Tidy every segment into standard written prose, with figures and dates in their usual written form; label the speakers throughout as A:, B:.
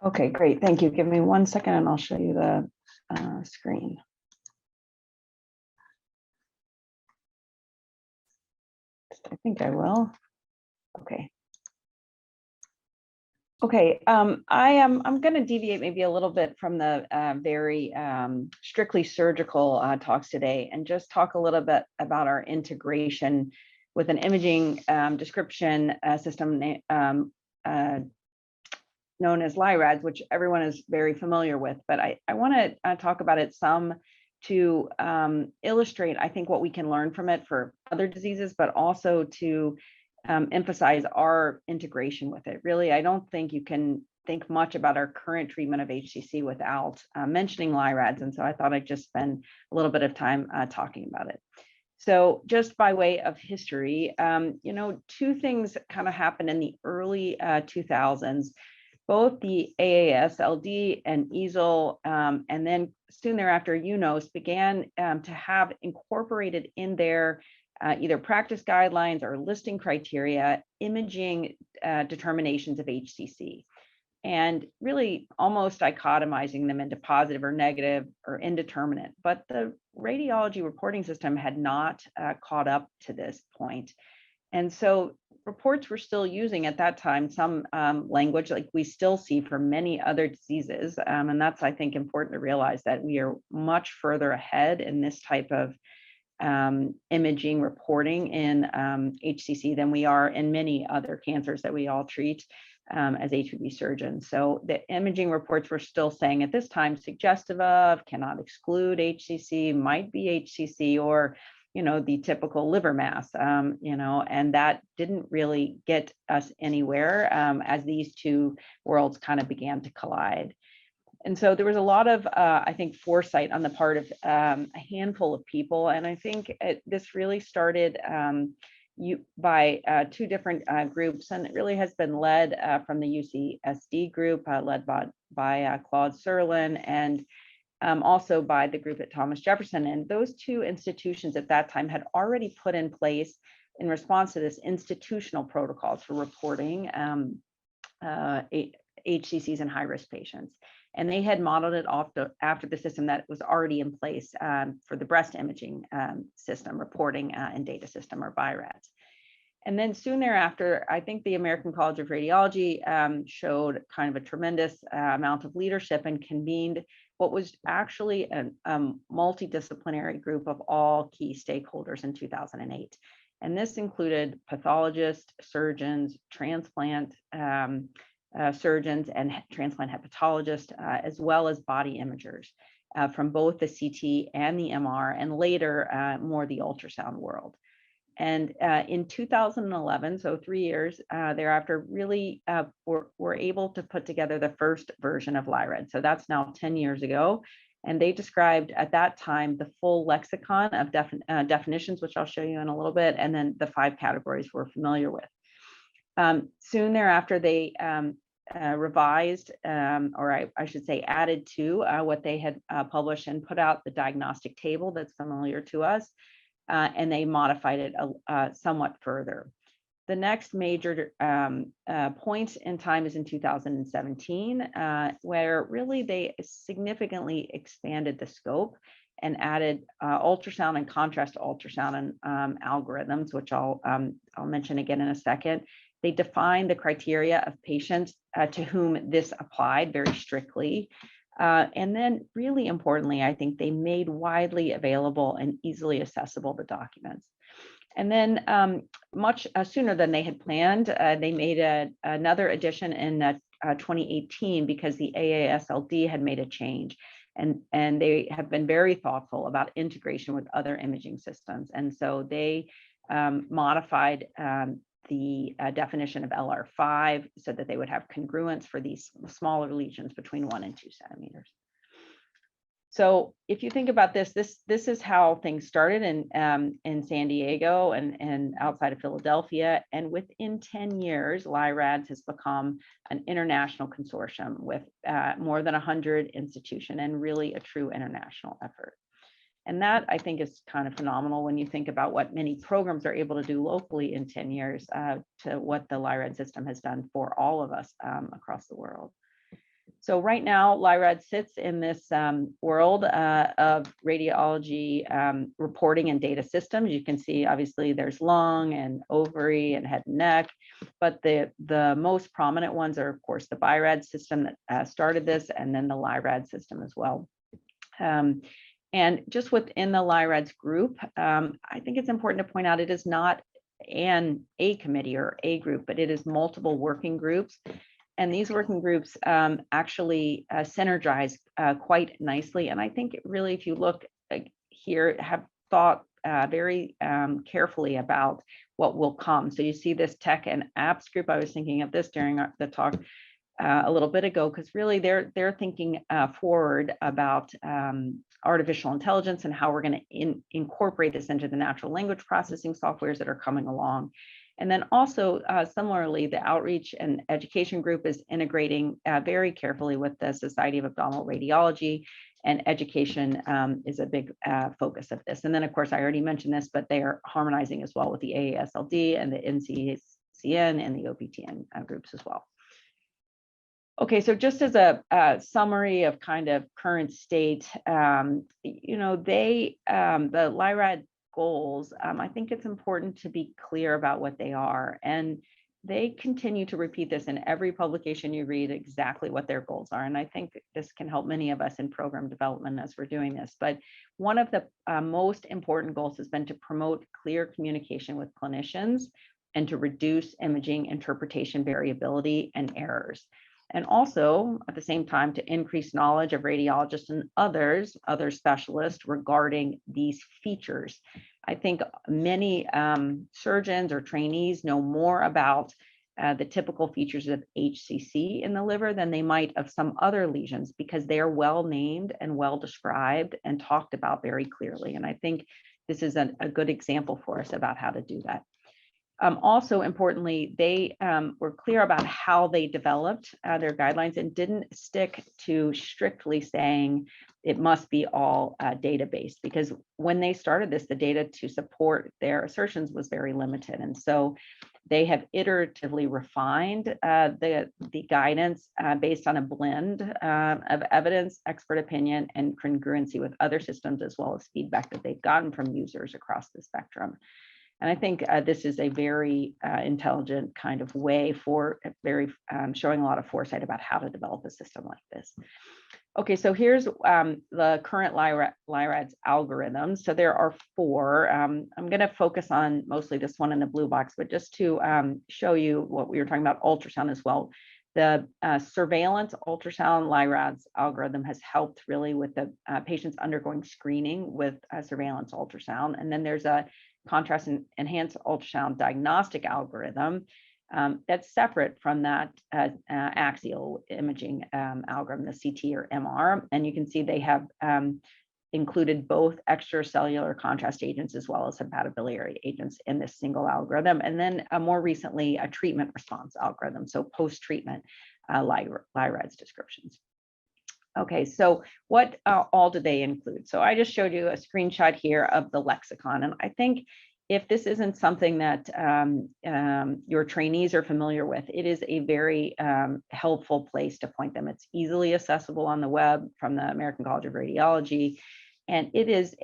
A: Okay, great. Thank you. Give me 1 second and I'll show you the screen. I think I will. Okay. Okay, I'm going to deviate maybe a little bit from the very strictly surgical talks today and just talk a little bit about our integration with an imaging description system known as LI-RADs, which everyone is very familiar with. But I want to talk about it some to illustrate, I think, what we can learn from it for other diseases, but also to emphasize our integration with it. Really, I don't think you can think much about our current treatment of HCC without mentioning LI-RADs. And so I thought I'd just spend a little bit of time talking about it. So just by way of history, two things kind of happened in the early 2000s. Both the AASLD and EASL, and then soon thereafter, UNOS began to have incorporated in their either practice guidelines or listing criteria, imaging determinations of HCC, and really almost dichotomizing them into positive or negative or indeterminate. But the radiology reporting system had not caught up to this point. And so reports were still using at that time some language like we still see for many other diseases. And that's, I think, important to realize that we are much further ahead in this type of imaging reporting in HCC than we are in many other cancers that we all treat as HPV surgeons. So the imaging reports were still saying at this time suggestive of, cannot exclude HCC, might be HCC, or the typical liver mass, and that didn't really get us anywhere as these two worlds kind of began to collide. And so there was a lot of, I think, foresight on the part of a handful of people. And I think this really started by two different groups, and it really has been led from the UCSD group, led by Claude Serlin, and also by the group at Thomas Jefferson. And those two institutions at that time had already put in place, in response to this, institutional protocols for reporting HCCs in high-risk patients. And they had modeled it after the system that was already in place for the breast imaging system reporting and data system, or LI-RADS. And then soon thereafter, I think the American College of Radiology showed kind of a tremendous amount of leadership and convened what was actually a multidisciplinary group of all key stakeholders in 2008. And this included pathologists, surgeons, transplant surgeons, and transplant hepatologists, as well as body imagers from both the CT and the MR, and later more the ultrasound world. And in 2011, so 3 years thereafter, really were able to put together the first version of LI-RADS. So that's now 10 years ago. And they described at that time the full lexicon of definitions, which I'll show you in a little bit, and then the 5 categories we're familiar with. Soon thereafter, they revised, or I should say added to what they had published, and put out the diagnostic table that's familiar to us. And they modified it somewhat further. The next major point in time is in 2017, where really they significantly expanded the scope and added ultrasound and contrast ultrasound and algorithms, which I'll mention again in a second. They defined the criteria of patients to whom this applied very strictly. And then really importantly, I think they made widely available and easily accessible the documents. And then much sooner than they had planned, they made another addition in 2018 because the AASLD had made a change. And they have been very thoughtful about integration with other imaging systems. And so they modified the definition of LR5 so that they would have congruence for these smaller lesions between 1 and 2 centimeters. So if you think about this is how things started in San Diego and outside of Philadelphia. And within 10 years, LI-RADS has become an international consortium with more than 100 institutions, and really a true international effort. And that, I think, is kind of phenomenal when you think about what many programs are able to do locally in 10 years to what the LI-RADS system has done for all of us across the world. So right now, LI-RADS sits in this world of radiology reporting and data systems. You can see, obviously, there's lung and ovary and head and neck, but the most prominent ones are, of course, the BI-RADS system that started this, and then the LI-RADS system as well. And just within the LI-RADS group, I think it's important to point out it is not a committee or a group, but it is multiple working groups. And these working groups actually synergize quite nicely. And I think really, if you look here, have thought very carefully about what will come. So you see this tech and apps group. I was thinking of this during the talk a little bit ago, because really they're thinking forward about artificial intelligence and how we're going to incorporate this into the natural language processing softwares that are coming along. And then also, similarly, the outreach and education group is integrating very carefully with the Society of Abdominal Radiology, and education is a big focus of this. And then, of course, I already mentioned this, but they are harmonizing as well with the AASLD and the NCCN and the OPTN groups as well. Okay, so just as a summary of kind of current state, you know, the LI-RAD goals, I think it's important to be clear about what they are. And they continue to repeat this in every publication you read, exactly what their goals are. And I think this can help many of us in program development as we're doing this. But one of the most important goals has been to promote clear communication with clinicians and to reduce imaging interpretation variability and errors. And also, at the same time, to increase knowledge of radiologists and other specialists regarding these features. I think many surgeons or trainees know more about the typical features of HCC in the liver than they might of some other lesions, because they are well named and well described and talked about very clearly. And I think this is a good example for us about how to do that. Also, importantly, they were clear about how they developed their guidelines and didn't stick to strictly saying it must be all data-based, because when they started this, the data to support their assertions was very limited. And so they have iteratively refined the guidance based on a blend of evidence, expert opinion, and congruency with other systems, as well as feedback that they've gotten from users across the spectrum. And I think this is a very intelligent kind of way for showing a lot of foresight about how to develop a system like this. Okay, so here's the current LI-RADS algorithms. So there are 4. I'm going to focus on mostly this one in the blue box, but just to show you what we were talking about, ultrasound as well. The surveillance ultrasound LI-RADS algorithm has helped really with the patients undergoing screening with surveillance ultrasound. And then there's a contrast and enhanced ultrasound diagnostic algorithm that's separate from that axial imaging algorithm, the CT or MR. And you can see they have included both extracellular contrast agents as well as hepatobiliary agents in this single algorithm. And then more recently, a treatment response algorithm, so post-treatment LI-RADS descriptions. Okay, so what all do they include? So I just showed you a screenshot here of the lexicon. And I think if this isn't something that your trainees are familiar with, it is a very helpful place to point them. It's easily accessible on the web from the American College of Radiology. And it is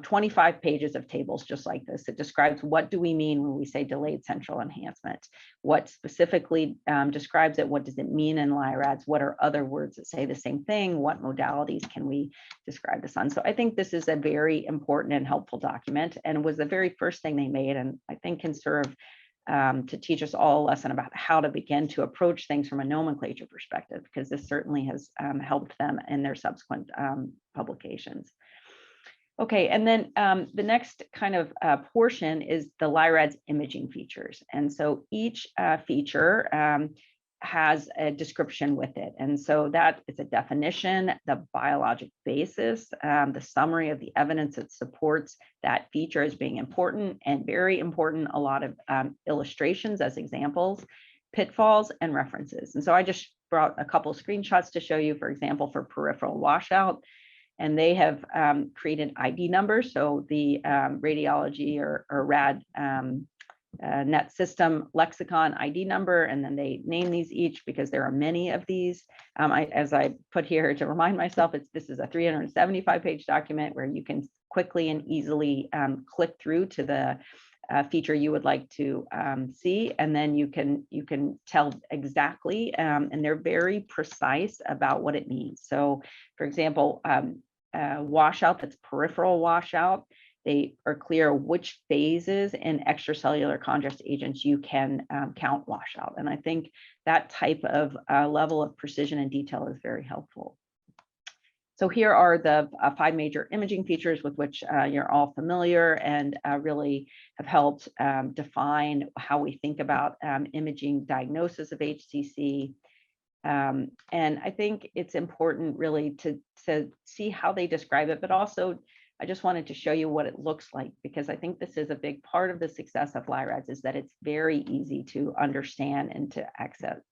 A: 25 pages of tables just like this. It describes what do we mean when we say delayed central enhancement, what specifically describes it, what does it mean in LI-RADS, what are other words that say the same thing, what modalities can we describe this on. So I think this is a very important and helpful document, and was the very first thing they made, and I think can serve to teach us all a lesson about how to begin to approach things from a nomenclature perspective, because this certainly has helped them in their subsequent publications. Okay, and then the next kind of portion is the LI-RADS imaging features. And so each feature has a description with it. And so that is a definition, the biologic basis, the summary of the evidence that supports that feature as being important, and very important, a lot of illustrations as examples, pitfalls, and references. And so I just brought a couple of screenshots to show you, for example, for peripheral washout. And they have created ID numbers. So the radiology or RAD net system lexicon ID number, and then they name these each because there are many of these. As I put here to remind myself, this is a 375-page document where you can quickly and easily click through to the feature you would like to see, and then you can tell exactly, and they're very precise about what it means. So, for example, washout, that's peripheral washout. They are clear which phases in extracellular contrast agents you can count washout. And I think that type of level of precision and detail is very helpful. So here are the 5 major imaging features with which you're all familiar and really have helped define how we think about imaging diagnosis of HCC. And I think it's important really to see how they describe it, but also I just wanted to show you what it looks like, because I think this is a big part of the success of LI-RADS, is that it's very easy to understand and to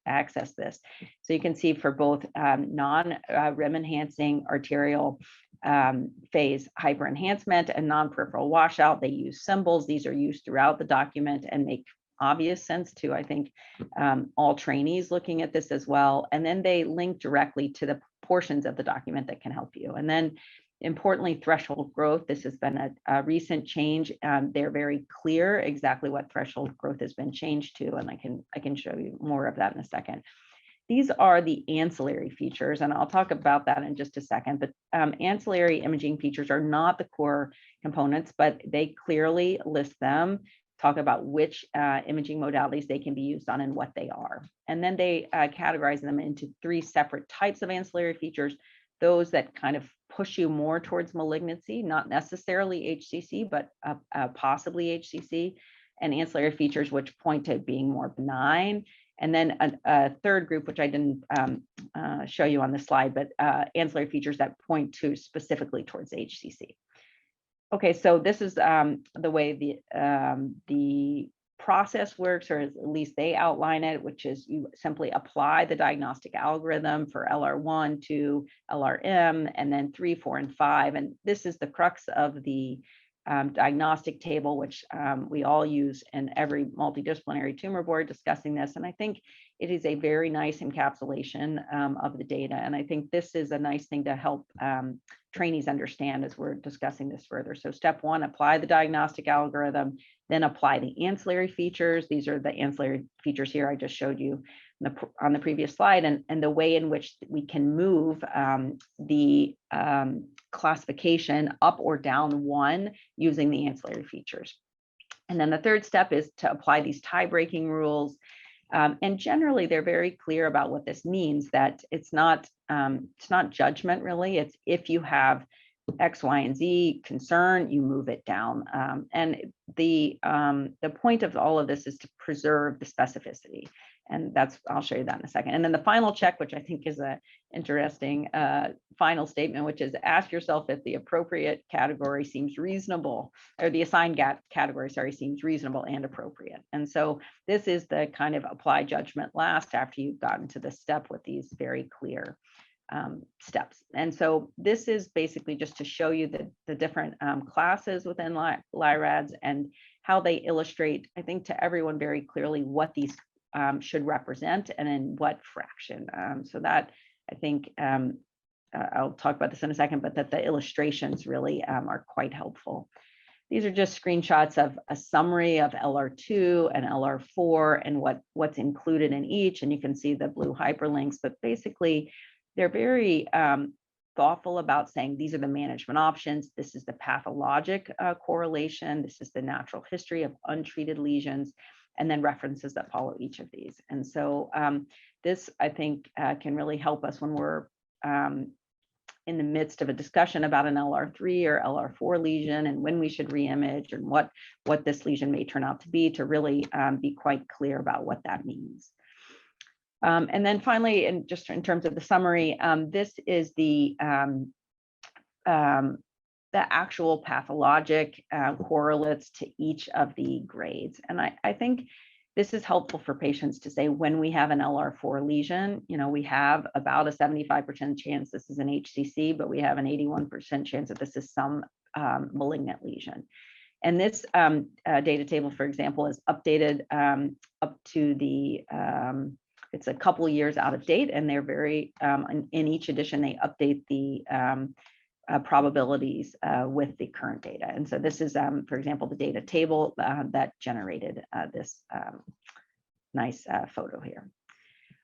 A: access this. So you can see for both non-rim enhancing arterial phase hyperenhancement and non-peripheral washout, they use symbols. These are used throughout the document and make obvious sense to, I think, all trainees looking at this as well. And then they link directly to the portions of the document that can help you. And then importantly, threshold growth. This has been a recent change. They're very clear exactly what threshold growth has been changed to, and I can show you more of that in a second. These are the ancillary features, and I'll talk about that in just a second. But ancillary imaging features are not the core components, but they clearly list them, talk about which imaging modalities they can be used on and what they are. And then they categorize them into 3 separate types of ancillary features: those that kind of push you more towards malignancy, not necessarily HCC, but possibly HCC, and ancillary features which point to being more benign. And then a third group, which I didn't show you on the slide, but ancillary features that point to specifically towards HCC. Okay, so this is the way the process works, or at least they outline it, which is you simply apply the diagnostic algorithm for LR1 to LRM, and then 3, 4, and 5. And this is the crux of the diagnostic table, which we all use in every multidisciplinary tumor board discussing this. And I think it is a very nice encapsulation of the data. And I think this is a nice thing to help trainees understand as we're discussing this further. So step 1, apply the diagnostic algorithm, then apply the ancillary features. These are the ancillary features here I just showed you on the previous slide, and the way in which we can move the classification up or down 1 using the ancillary features. And then the third step is to apply these tie-breaking rules. And generally, they're very clear about what this means, that it's not judgment really. It's if you have X, Y, and Z concern, you move it down. And the point of all of this is to preserve the specificity. And I'll show you that in a second. And then the final check, which I think is an interesting final statement, which is ask yourself if the appropriate category seems reasonable, or the assigned category, sorry, seems reasonable and appropriate. And so this is the kind of apply judgment last after you've gotten to this step with these very clear steps. And so this is basically just to show you the different classes within LI-RADS and how they illustrate, I think, to everyone very clearly what these should represent and in what fraction. So that, I think, I'll talk about this in a second, but that the illustrations really are quite helpful. These are just screenshots of a summary of LR2 and LR4 and what's included in each. And you can see the blue hyperlinks, but basically they're very thoughtful about saying these are the management options. This is the pathologic correlation. This is the natural history of untreated lesions, and then references that follow each of these. And so this, I think, can really help us when we're in the midst of a discussion about an LR3 or LR4 lesion and when we should reimage and what this lesion may turn out to be, to really be quite clear about what that means. And then finally, and just in terms of the summary, this is the actual pathologic correlates to each of the grades. And I think this is helpful for patients to say when we have an LR4 lesion, we have about a 75% chance this is an HCC, but we have an 81% chance that this is some malignant lesion. And this data table, for example, is updated up to the, it's a couple years out of date, and they're very, in each edition, they update the probabilities with the current data. And so this is, for example, the data table that generated this nice photo here.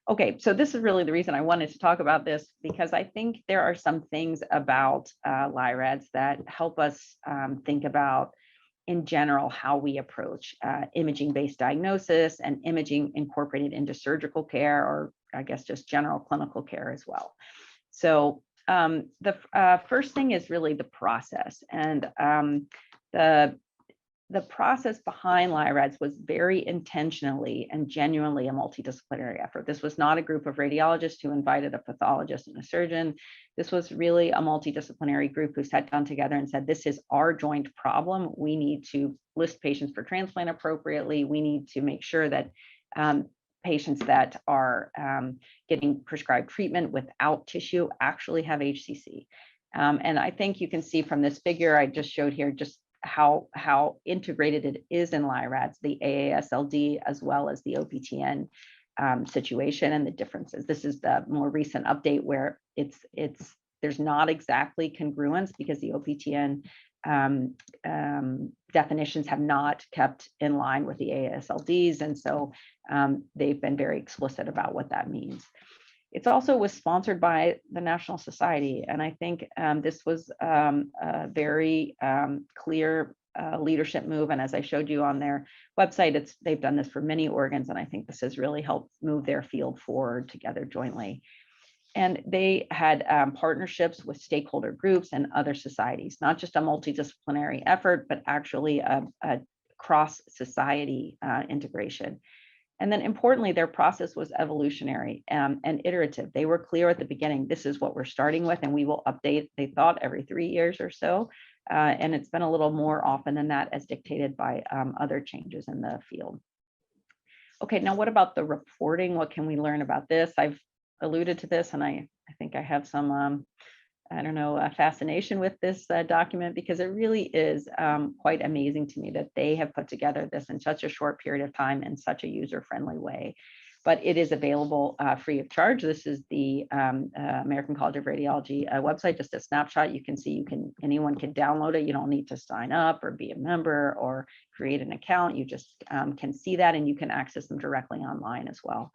A: Okay, so this is really the reason I wanted to talk about this, because I think there are some things about LI-RADS that help us think about, in general, how we approach imaging-based diagnosis and imaging incorporated into surgical care, or I guess just general clinical care as well. So the first thing is really the process, and the process behind LI-RADS was very intentionally and genuinely a multidisciplinary effort. This was not a group of radiologists who invited a pathologist and a surgeon. This was really a multidisciplinary group who sat down together and said, this is our joint problem. We need to list patients for transplant appropriately. We need to make sure that patients that are getting prescribed treatment without tissue actually have HCC. And I think you can see from this figure I just showed here, just how integrated it is in LI-RADS, the AASLD as well as the OPTN situation and the differences. This is the more recent update where there's not exactly congruence, because the OPTN definitions have not kept in line with the AASLDs, and so they've been very explicit about what that means. It also was sponsored by the National Society, and I think this was a very clear leadership move. And as I showed you on their website, they've done this for many organs, and I think this has really helped move their field forward together jointly. And they had partnerships with stakeholder groups and other societies, not just a multidisciplinary effort, but actually a cross-society integration. And then importantly, their process was evolutionary and iterative. They were clear at the beginning, this is what we're starting with, and we will update, they thought, every 3 years or so. And it's been a little more often than that, as dictated by other changes in the field. Okay, now what about the reporting? What can we learn about this? I've alluded to this, and I think I have some fascination with this document, because it really is quite amazing to me that they have put together this in such a short period of time in such a user-friendly way. But it is available free of charge. This is the American College of Radiology website, just a snapshot. You can see anyone can download it. You don't need to sign up or be a member or create an account. You just can see that, and you can access them directly online as well.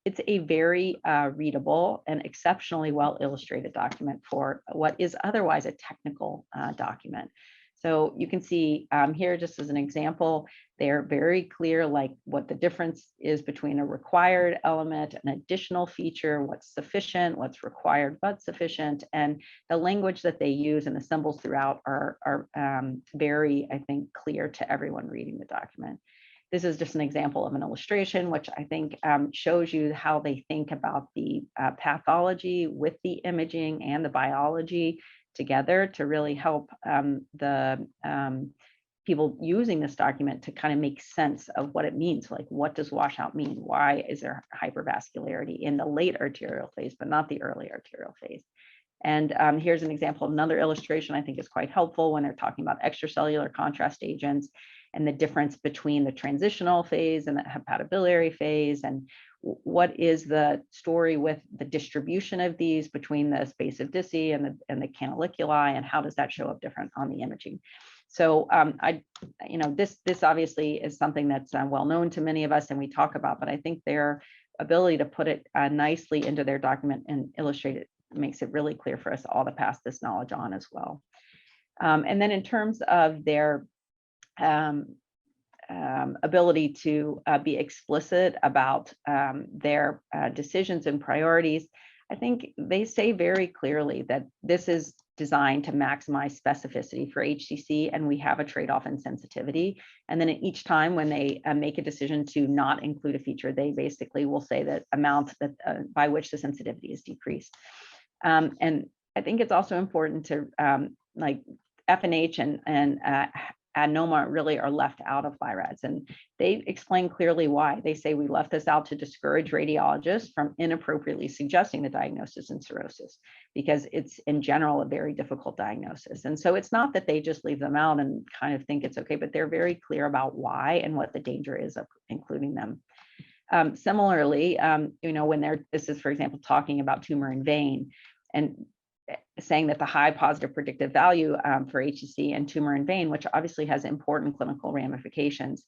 A: It's a very readable and exceptionally well illustrated document for what is otherwise a technical document. So you can see here, just as an example, they're very clear, like what the difference is between a required element, an additional feature, what's sufficient, what's required but sufficient, and the language that they use and the symbols throughout are very, I think, clear to everyone reading the document. This is just an example of an illustration, which I think shows you how they think about the pathology with the imaging and the biology together to really help the people using this document to kind of make sense of what it means. Like, what does washout mean? Why is there hypervascularity in the late arterial phase, but not the early arterial phase? And here's an example of another illustration I think is quite helpful when they're talking about extracellular contrast agents and the difference between the transitional phase and the hepatobiliary phase, and what is the story with the distribution of these between the space of Dicey and the canaliculi, and how does that show up different on the imaging? So this obviously is something that's well known to many of us and we talk about, but I think their ability to put it nicely into their document and illustrate it makes it really clear for us all to pass this knowledge on as well. And then in terms of their ability to be explicit about their decisions and priorities, I think they say very clearly that this is designed to maximize specificity for HCC, and we have a trade-off in sensitivity. And then at each time when they make a decision to not include a feature, they basically will say that amount that by which the sensitivity is decreased. And I think it's also important to like FNH and adenoma really are left out of LI-RADs. And they explain clearly why. They say we left this out to discourage radiologists from inappropriately suggesting the diagnosis in cirrhosis, because it's in general a very difficult diagnosis. And so it's not that they just leave them out and kind of think it's okay, but they're very clear about why and what the danger is of including them. Similarly, when this is, for example, talking about tumor in vein and saying that the high positive predictive value for HCC and tumor in vein, which obviously has important clinical ramifications,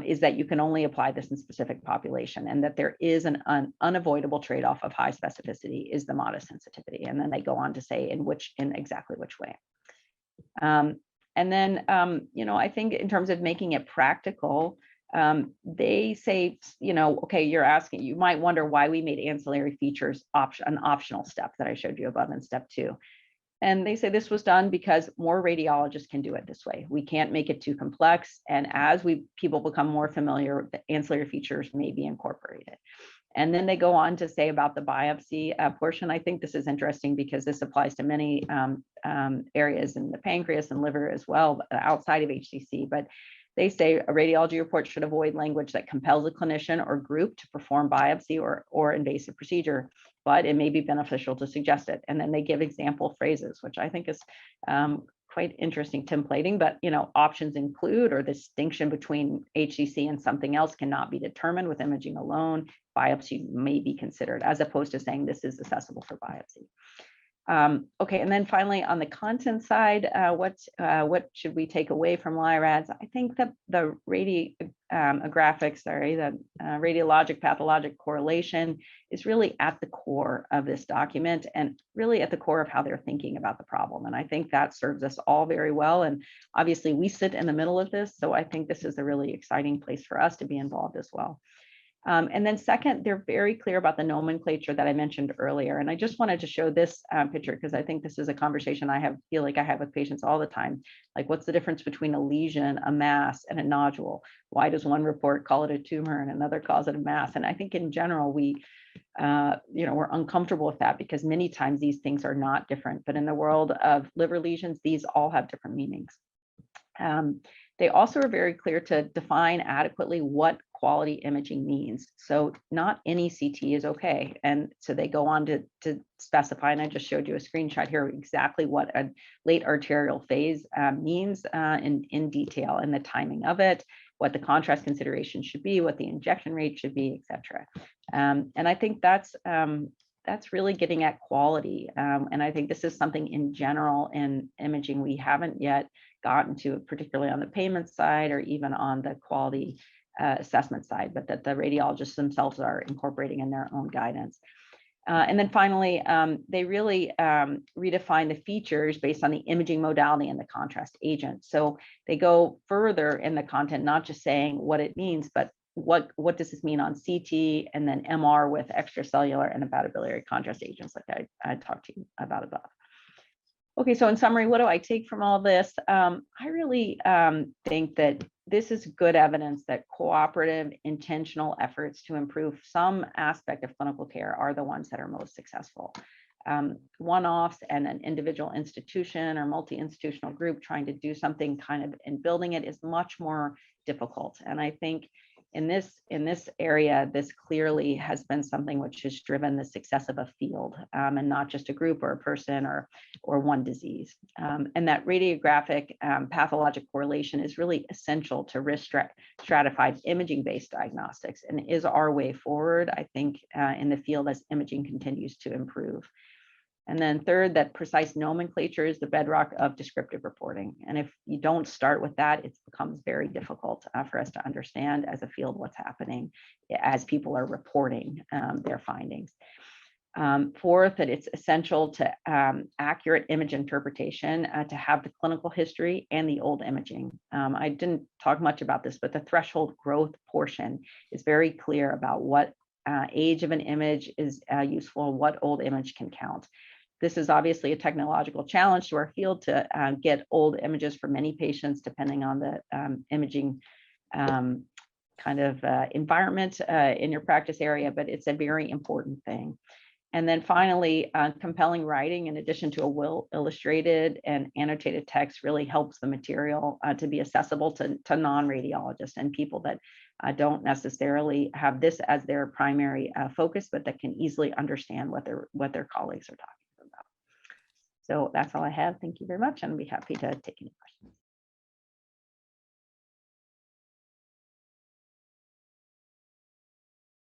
A: is that you can only apply this in specific population, and that there is an unavoidable trade-off of high specificity is the modest sensitivity. And then they go on to say in exactly which way. And then, I think in terms of making it practical, they say, okay, you might wonder why we made ancillary features an optional step that I showed you above in step 2. And they say this was done because more radiologists can do it this way. We can't make it too complex. And as people become more familiar, the ancillary features may be incorporated. And then they go on to say about the biopsy portion. I think this is interesting because this applies to many areas in the pancreas and liver as well, outside of HCC. But they say a radiology report should avoid language that compels a clinician or group to perform biopsy or invasive procedure, but it may be beneficial to suggest it. And then they give example phrases, which I think is quite interesting templating, but options include, or the distinction between HCC and something else cannot be determined with imaging alone. Biopsy may be considered, as opposed to saying this is accessible for biopsy. Okay, and then finally on the content side, what should we take away from LI-RADs? I think that the radiologic pathologic correlation is really at the core of this document, and really at the core of how they're thinking about the problem. And I think that serves us all very well. And obviously we sit in the middle of this, so I think this is a really exciting place for us to be involved as well. And then second, they're very clear about the nomenclature that I mentioned earlier. And I just wanted to show this picture because I think this is a conversation I feel like I have with patients all the time. Like, what's the difference between a lesion, a mass, and a nodule? Why does one report call it a tumor and another calls it a mass? And I think in general, we're uncomfortable with that because many times these things are not different. But in the world of liver lesions, these all have different meanings. They also are very clear to define adequately what quality imaging means. So not any CT is okay. And so they go on to specify, and I just showed you a screenshot here, exactly what a late arterial phase means in detail, and the timing of it, what the contrast consideration should be, what the injection rate should be, et cetera. And I think that's really getting at quality. And I think this is something in general in imaging we haven't yet gotten to, particularly on the payment side or even on the quality assessment side, but that the radiologists themselves are incorporating in their own guidance. And then finally, they really redefine the features based on the imaging modality and the contrast agent. So they go further in the content, not just saying what it means, but what does this mean on CT and then MR with extracellular and hepatobiliary contrast agents like I talked to you about above. Okay, so in summary, what do I take from all this? I really think that this is good evidence that cooperative, intentional efforts to improve some aspect of clinical care are the ones that are most successful. One-offs and an individual institution or multi-institutional group trying to do something kind of in building it is much more difficult. And I think in this area, this clearly has been something which has driven the success of a field, and not just a group or a person or one disease. And that radiographic pathologic correlation is really essential to risk stratified imaging-based diagnostics, and is our way forward, I think, in the field as imaging continues to improve. And then third, that precise nomenclature is the bedrock of descriptive reporting. And if you don't start with that, it becomes very difficult for us to understand as a field what's happening as people are reporting their findings. Fourth, that it's essential to accurate image interpretation to have the clinical history and the old imaging. I didn't talk much about this, but the threshold growth portion is very clear about what age of an image is useful, what old image can count. This is obviously a technological challenge to our field to get old images for many patients, depending on the imaging kind of environment in your practice area, but it's a very important thing. And then finally, compelling writing, in addition to a well illustrated and annotated text, really helps the material to be accessible to non-radiologists and people that don't necessarily have this as their primary focus, but that can easily understand what their colleagues are talking about. So that's all I have. Thank you very much, and I'll be happy to take any questions.